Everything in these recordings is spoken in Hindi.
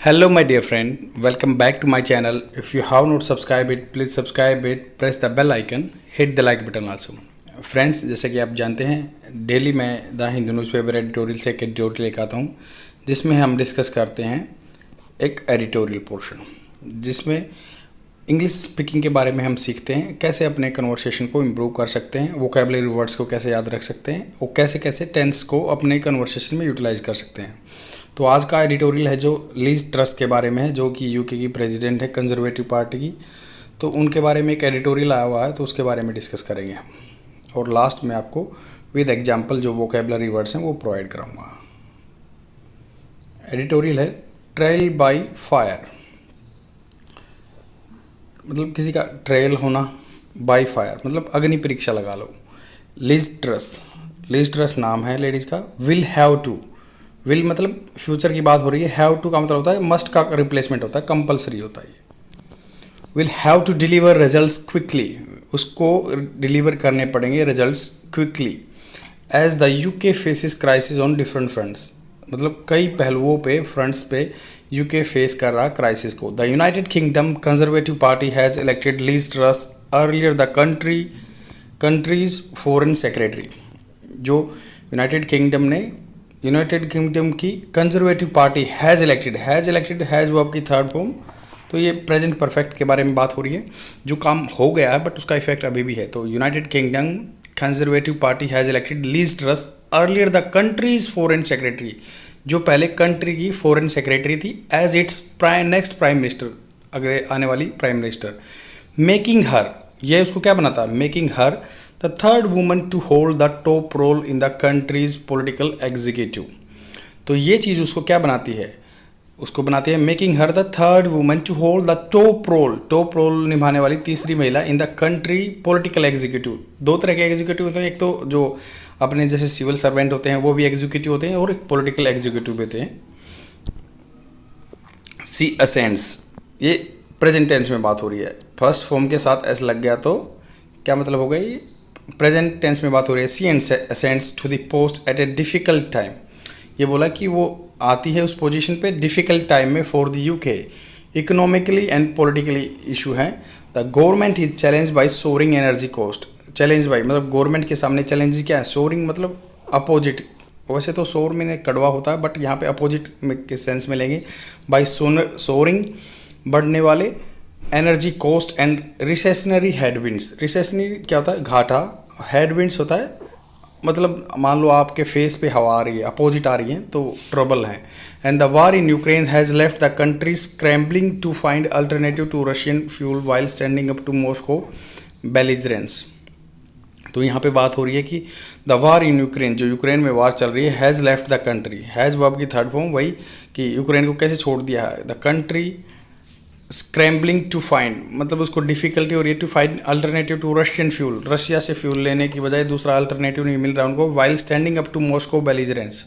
Hello my dear friend, welcome back to my channel. If you have not subscribed it, please subscribe it, press the bell icon, hit the like button also. Friends, जैसे कि आप जानते हैं डेली मैं द हिंदू न्यूज़पेपर एडिटोरियल से एक एडिटोरियल लेकर आता हूँ जिसमें हम डिस्कस करते हैं एक एडिटोरियल पोर्शन जिसमें इंग्लिश स्पीकिंग के बारे में हम सीखते हैं, कैसे अपने कन्वर्सेशन को इम्प्रूव कर सकते हैं, वोकैबुलरी वर्ड्स को कैसे याद रख सकते हैं और कैसे कैसे टेंस को अपने कन्वर्सेशन में यूटिलाइज कर सकते हैं। तो आज का एडिटोरियल है जो लीज ट्रस के बारे में है, जो कि यूके की प्रेसिडेंट है कंजर्वेटिव पार्टी की। तो उनके बारे में एक एडिटोरियल आया हुआ है, तो उसके बारे में डिस्कस करेंगे हम। और लास्ट में आपको विद एग्जांपल जो वोकैबुलरी वर्ड्स हैं वो प्रोवाइड कराऊंगा। एडिटोरियल है ट्रायल बाय फायर, मतलब किसी का ट्रायल होना, बाय फायर मतलब अग्नि परीक्षा लगा लो। लीज ट्रस नाम है लेडीज़ का। विल हैव टू, विल मतलब फ्यूचर की बात हो रही है, हैव टू का मतलब होता है मस्ट का रिप्लेसमेंट होता है, कंपलसरी होता है। Will have to deliver results quickly, उसको डिलीवर करने पड़ेंगे results quickly. As the UK faces crisis on different fronts, मतलब कई पहलुओं पे फ्रंट्स पे यूके फेस कर रहा क्राइसिस को। The United Kingdom Conservative Party has elected Liz Truss earlier the country's foreign secretary. जो यूनाइटेड किंगडम की कंजर्वेटिव पार्टी हैज़ हैज़ वो आपकी थर्ड फॉर्म। तो ये प्रेजेंट परफेक्ट के बारे में बात हो रही है, जो काम हो गया है बट उसका इफेक्ट अभी भी है। तो United Kingdom Conservative Party has elected Liz Truss earlier the country's foreign secretary, जो पहले कंट्री की फॉरेन सेक्रेटरी थी, as its next prime minister, अगले आने वाली प्राइम मिनिस्टर। मेकिंग हर, ये उसको क्या बनाता है, making her the third woman to hold the top role in the country's political executive. तो ये चीज़ उसको क्या बनाती है, उसको बनाती है making her the third woman to hold the top role निभाने वाली तीसरी महिला in the country political executive. दो तरह के एग्जीक्यूटिव होते हैं, एक तो जो अपने जैसे सिविल सर्वेंट होते हैं वो भी एग्जीक्यूटिव होते हैं, और एक पॉलिटिकल एग्जीक्यूटिव होते हैं। सी असेंड्स, ये प्रेजेंट टेंस में बात हो रही है, फर्स्ट फॉर्म के साथ एस लग गया तो क्या मतलब हो गई, प्रेजेंट टेंस में बात हो रही है। She ascends to the post at a difficult time, ये बोला कि वो आती है उस पोजीशन पे डिफ़िकल्ट टाइम में for the UK. Economically and politically issue है। The government is challenge by soaring energy cost. Challenge by मतलब गवर्नमेंट के सामने चैलेंज क्या है, सोरिंग मतलब अपोजिट। वैसे तो सोर में कड़वा होता है बट यहाँ पे अपोजिट के सेंस में लेंगे। बाय सोरिंग बढ़ने वाले energy cost and recessionary headwinds. Recessionary क्या होता है, घाटा। हेडविंड्स होता है मतलब मान लो आपके फेस पे हवा आ रही है, अपोजिट आ रही है तो ट्रबल है। And the war in Ukraine has left the country scrambling to find alternative to Russian fuel while standing up to Moscow belligerence. तो यहाँ पे बात हो रही है कि द वार इन यूक्रेन, जो यूक्रेन में वार चल रही है, has left the country, has verb की थर्ड फॉर्म वही कि यूक्रेन को कैसे छोड़ दिया है। The country scrambling to find मतलब उसको डिफ़िकल्टी हो रही है to find alternative to Russian fuel, Russia से फ्यूल लेने की बजाय दूसरा अल्टरनेटिव नहीं मिल रहा उनको। While standing up to Moscow belligerence,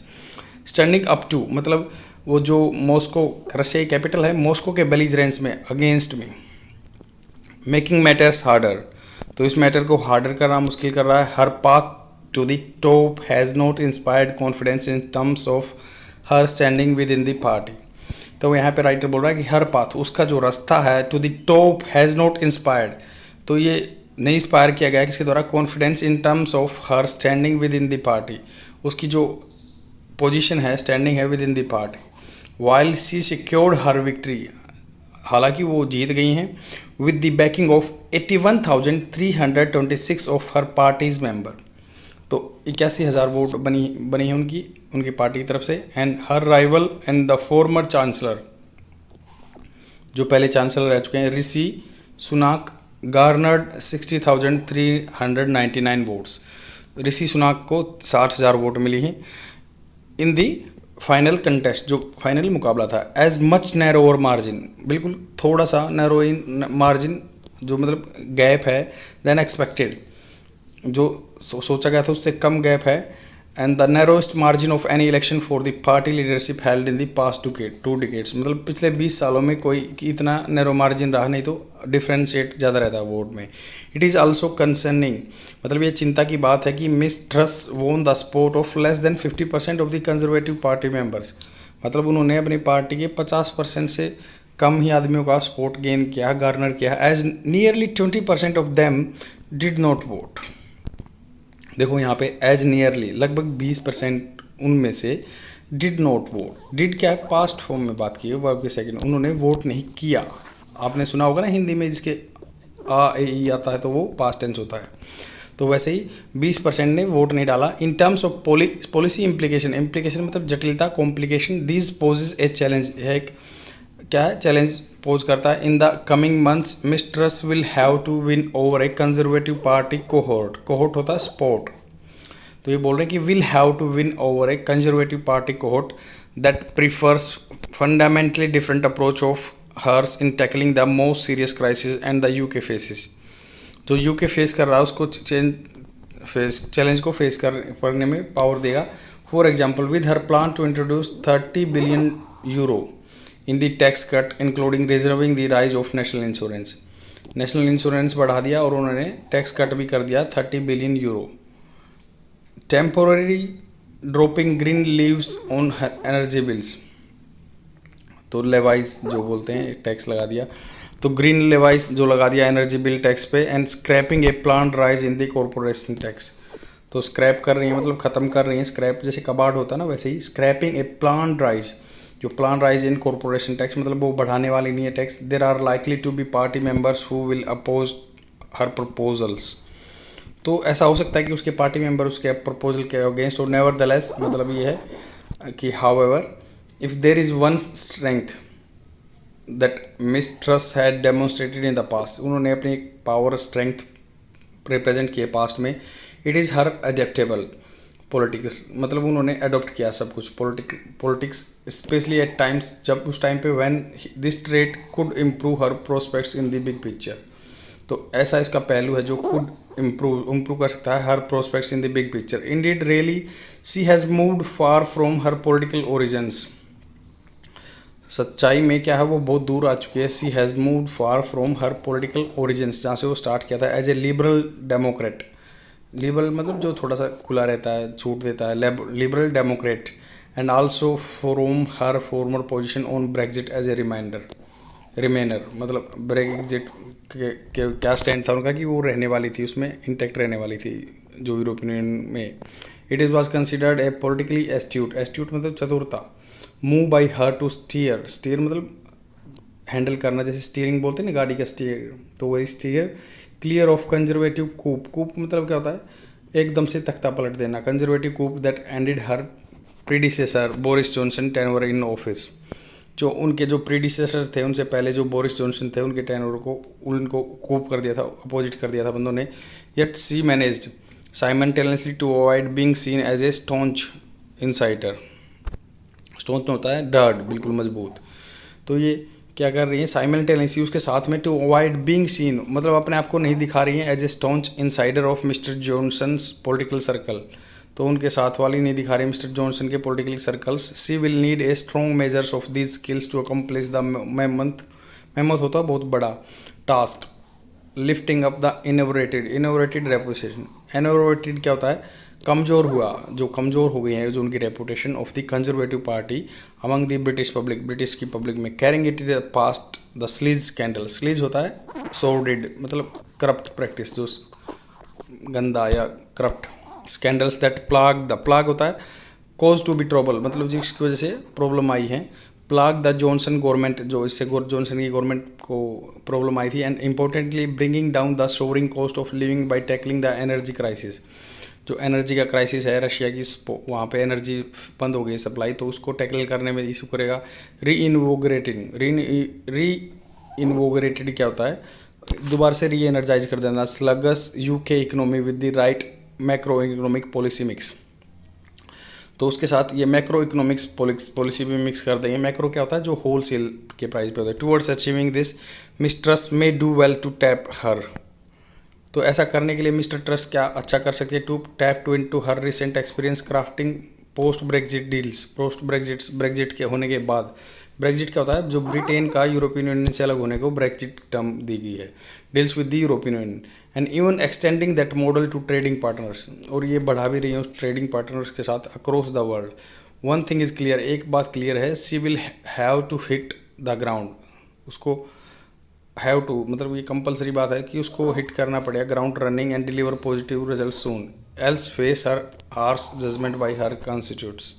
standing up to मतलब वो जो मॉस्को रशिया की कैपिटल है, मॉस्को के बेलिजरेंस में अगेंस्ट में। मेकिंग मैटर्स हार्डर, तो इस मैटर को हार्डर कर रहा, मुश्किल कर रहा है। Her path to the top has not inspired confidence in terms of her standing with in the party. तो यहाँ पे राइटर बोल रहा है कि हर पाथ, उसका जो रास्ता है, to the top has not inspired, तो ये नहीं इंस्पायर किया गया किसके द्वारा, confidence in terms of her standing with in the party, उसकी जो पोजीशन है, स्टैंडिंग है with in the party. While she secured her victory, हालांकि वो जीत गई हैं, with the backing of 81,326 of her party's member. तो 81,000 वोट बनी है उनकी पार्टी की तरफ से। And her rival and the former chancellor, जो पहले चांसलर रह चुके हैं, ऋषि सुनाक गार्नर्ड 60,399 वोट्स। ऋषि सुनाक को 60,000 वोट मिली हैं इन दी फाइनल कंटेस्ट, जो फाइनल मुकाबला था। एज मच नैरोअर मार्जिन, बिल्कुल थोड़ा सा नैरोइंग मार्जिन, जो मतलब गैप है, देन एक्सपेक्टेड, जो सोचा गया था उससे कम गैप है। And the narrowest margin of any election for the party leadership held in the past 2 decades, मतलब पिछले 20 सालों में कोई इतना नैरो मार्जिन रहा नहीं, तो डिफ्रेंशिएट ज़्यादा रहता है वोट में। इट इज़ आल्सो कंसर्निंग, मतलब ये चिंता की बात है कि miss truss won the support of less than 50% of the conservative party members, मतलब उन्होंने अपनी पार्टी के 50% से कम ही आदमियों का सपोर्ट गेन किया, गार्नर किया, as nearly 20% of them did not vote. देखो यहाँ पे एज नियरली, लगभग 20% उनमें से डिड नॉट वोट। डिड क्या है, पास्ट फॉर्म में बात की है, वर्ब के सेकंड, उन्होंने वोट नहीं किया। आपने सुना होगा ना हिंदी में जिसके आ ए ई आता है तो वो पास्ट टेंस होता है, तो वैसे ही 20% ने वोट नहीं डाला। In terms of policy implication, implication मतलब जटिलता, complication, this poses a challenge, है एक क्या है, चैलेंज पोज करता है। In the coming months Miss Truss will have to win over a Conservative party cohort. Cohort होता है स्पोर्ट, तो ये बोल रहे हैं कि will have to win over a Conservative party cohort that prefers fundamentally different approach of hers in tackling the most serious crisis and the UK faces. जो यूके फेस कर रहा है उसको चैलेंज को फेस करने में पावर देगा। For example, with her plan to introduce 30 billion euro in the tax cut including reversing the rise of national insurance. National insurance बढ़ा दिया और उन्होंने टैक्स कट भी कर दिया 30 billion euro. Temporary dropping green leaves on energy bills, तो लेवाइस जो बोलते हैं टैक्स लगा दिया, तो ग्रीन लेवाइस जो लगा दिया एनर्जी बिल टैक्स पे। And scrapping a plan rise in the corporation tax, तो स्क्रैप कर रही है मतलब ख़त्म कर रही है। स्क्रैप जैसे कबाड़ होता है ना, वैसे ही स्क्रैपिंग ए प्लान राइज, जो plan rise in corporation tax मतलब वो बढ़ाने वाली नहीं है tax. There are likely to be party members who will oppose her proposals, तो ऐसा हो सकता है कि उसके पार्टी मेंबर उसके प्रपोजल के अगेंस्ट। और नेवरदलेस मतलब ये है कि however if there is one strength that Miss Truss had demonstrated in the past, उन्होंने अपनी एक पावर स्ट्रेंथ रिप्रेजेंट किए पास्ट में। It is her adaptable politics, मतलब उन्होंने अडोप्ट किया सब कुछ पॉलिटिक्स स्पेशली एट टाइम्स, जब उस टाइम पे when this trait could improve her prospects in the big picture. तो ऐसा इसका पहलू है जो खुद इम्प्रूव कर सकता है her prospects in the big picture. Indeed really she has moved far from her political origins, सच्चाई में क्या है वो बहुत दूर आ चुकी है। She has moved far from her political origins, जहाँ से वो स्टार्ट किया था as a liberal democrat. Liberal मतलब जो थोड़ा सा खुला रहता है, छूट देता है, liberal democrat. And also from her former position on Brexit as a remainer, मतलब ब्रेग्जिट के क्या स्टैंड था उनका कि वो रहने वाली थी, उसमें इंटैक्ट रहने वाली थी जो यूरोपियन यूनियन में। It is was considered a politically astute मतलब चतुरता। Move by her to steer मतलब हैंडल करना, जैसे स्टीयरिंग बोलते हैं ना गाड़ी का स्टीयर, तो वही steer. Clear of Conservative coup मतलब क्या होता है, एकदम से तख्ता पलट देना। Conservative coup that ended her predecessor Boris Johnson tenure in office, जो उनके जो प्रीडिसेसर थे उनसे पहले जो बोरिस जॉनसन थे उनके टेनवर को उनको कूप कर दिया था, अपोजिट कर दिया था बंदों ने। Yet she managed simultaneously to avoid being seen as a staunch insider. Staunch में होता है डर्ड, बिल्कुल मजबूत। तो ये क्या कर रही है साइमल्टेनियसली उसके साथ में, टू अवॉइड बीइंग सीन मतलब अपने आप को नहीं दिखा रही है as a staunch insider of Mr Johnson's political circle, तो उनके साथ वाली नहीं दिखा रही मिस्टर जॉनसन के political circles. She will need a strong measures of these skills to accomplish the mammoth होता है बहुत बड़ा task. Lifting up the innovated reputation. Innovated क्या होता है, कमज़ोर हुआ, जो कमज़ोर हो गई है जो उनकी reputation of the conservative party among the British public, British की पब्लिक में। Carrying it past the sleaze scandal. Sleaze होता है सॉर्डिड मतलब करप्ट प्रैक्टिस, जो गंदा या करप्ट। स्कैंडल्स दैट प्लाग होता है कॉज टू बी ट्रबल मतलब जिसकी वजह से प्रॉब्लम आई है। प्लाग द जॉनसन गवर्नमेंट, जो इससे जॉनसन की गवर्नमेंट को प्रॉब्लम आई थी। And importantly bringing down the soaring cost of living by tackling the energy crisis. जो एनर्जी का क्राइसिस है रशिया की, वहाँ पे एनर्जी बंद हो गई सप्लाई, तो उसको टैकल करने में इशू करेगा। री इन्वोगरेटेड क्या होता है, दोबारा से री एनर्जाइज कर देना। स्लगस UK economy with the right macro economic policy mix, तो उसके साथ ये मैक्रो इकोनॉमिक्स पॉलिसी भी मिक्स कर देंगे। मैक्रो क्या होता है, जो होल सेल के प्राइस पे होता है। Towards achieving this Miss Truss may do well to tap her, तो ऐसा करने के लिए मिस्टर ट्रस्ट क्या अच्छा कर सकते हैं, to tap to into her recent experience crafting post Brexit deals. Post Brexit के होने के बाद, ब्रेग्जिट क्या होता है, जो ब्रिटेन का यूरोपियन यूनियन से अलग होने को ब्रेग्जिट टर्म दी गई है। Deals with the European Union and even extending that model to trading partners, और ये बढ़ा भी रही है उस ट्रेडिंग पार्टनर्स के साथ across the world. One thing is clear, एक बात क्लियर है, she will have to hit the ground, उसको हैव टू मतलब ये कंपलसरी बात है कि उसको हिट करना पड़ेगा ground running and deliver positive result soon, else face her harsh judgement by her constituents,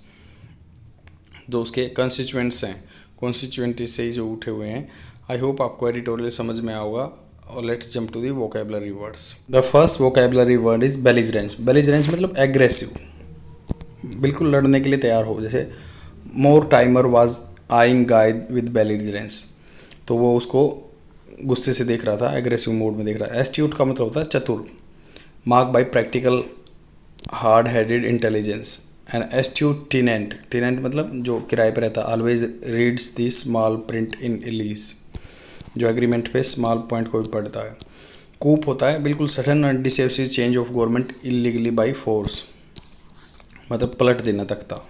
जो उसके कंस्टिट्यूएंट्स हैं, कॉन्स्टिट्यूएंटी से ही जो उठे हुए हैं। आई होप आपको एडिटोरियल समझ में आएगा। और let's jump to the vocabulary words. The first vocabulary word is belligerence. Belligerence मतलब एग्रेसिव, बिल्कुल लड़ने के लिए तैयार हो, जैसे Mortimer was eyeing Guy with belligerence, तो वो उसको गुस्से से देख रहा था, एग्रेसिव मोड में देख रहा है। एस्ट्यूट का मतलब होता है चतुर, marked by practical hard headed intelligence. An astute tenant, tenant मतलब जो किराए पर रहता है, always reads the small print in lease, जो एग्रीमेंट पे स्मॉल पॉइंट को भी पढ़ता है। कूप होता है बिल्कुल sudden and decisive change of government illegally by force, मतलब पलट देना तख्ता।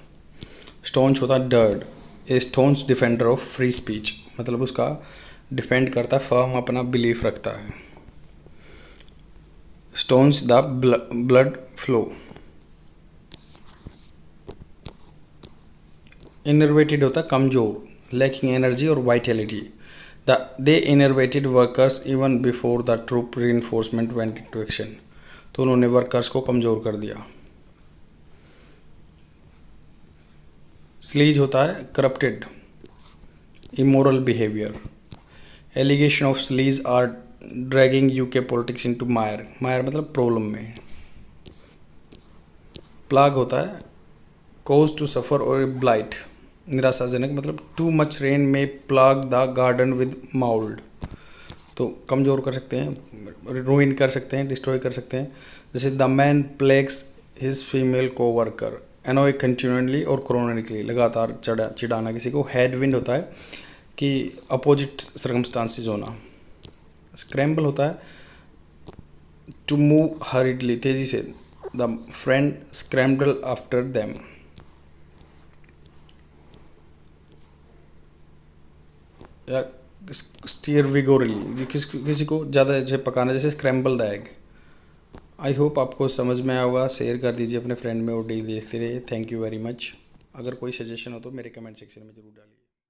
स्टोन्स होता है डर्ड, a staunch defender of free speech, मतलब उसका डिफेंड करता है, फर्म अपना बिलीफ रखता है। Staunch the blood flow. Enervated होता है कमजोर, लैकिंग एनर्जी और vitality. They enervated workers even before the troop reinforcement went into action, तो उन्होंने वर्कर्स को कमज़ोर कर दिया। स्लीज होता है corrupted, immoral behaviour. Allegation of sleaze are dragging UK politics into mire, mire मतलब प्रॉब्लम में। प्लाग होता है कॉज टू सफ़र और ब्लाइट, निराशाजनक, मतलब टू मच रेन में plague the garden with mould, तो कमज़ोर कर सकते हैं, रूइन कर सकते हैं, डिस्ट्रॉय कर सकते हैं। जैसे the man plagues his female को वर्कर, एनोय कंटिन्यूअली और क्रोनिकली, लगातार चिढ़ाना किसी को। हेड विंड होता है कि अपोजिट सर्कमस्टांसेस होना। स्क्रैम्बल होता है टू मूव हरिडली, तेज़ी से। The friend scramble after them. या स्टीयर विगोरली, किसी को ज़्यादा अच्छे पकाना, जैसे scramble the egg. I hope आपको समझ में आया होगा। शेयर कर दीजिए अपने फ्रेंड में और डेली देखते रहिए। Thank you very much. अगर कोई सजेशन हो तो मेरे कमेंट सेक्शन में ज़रूर डालिए।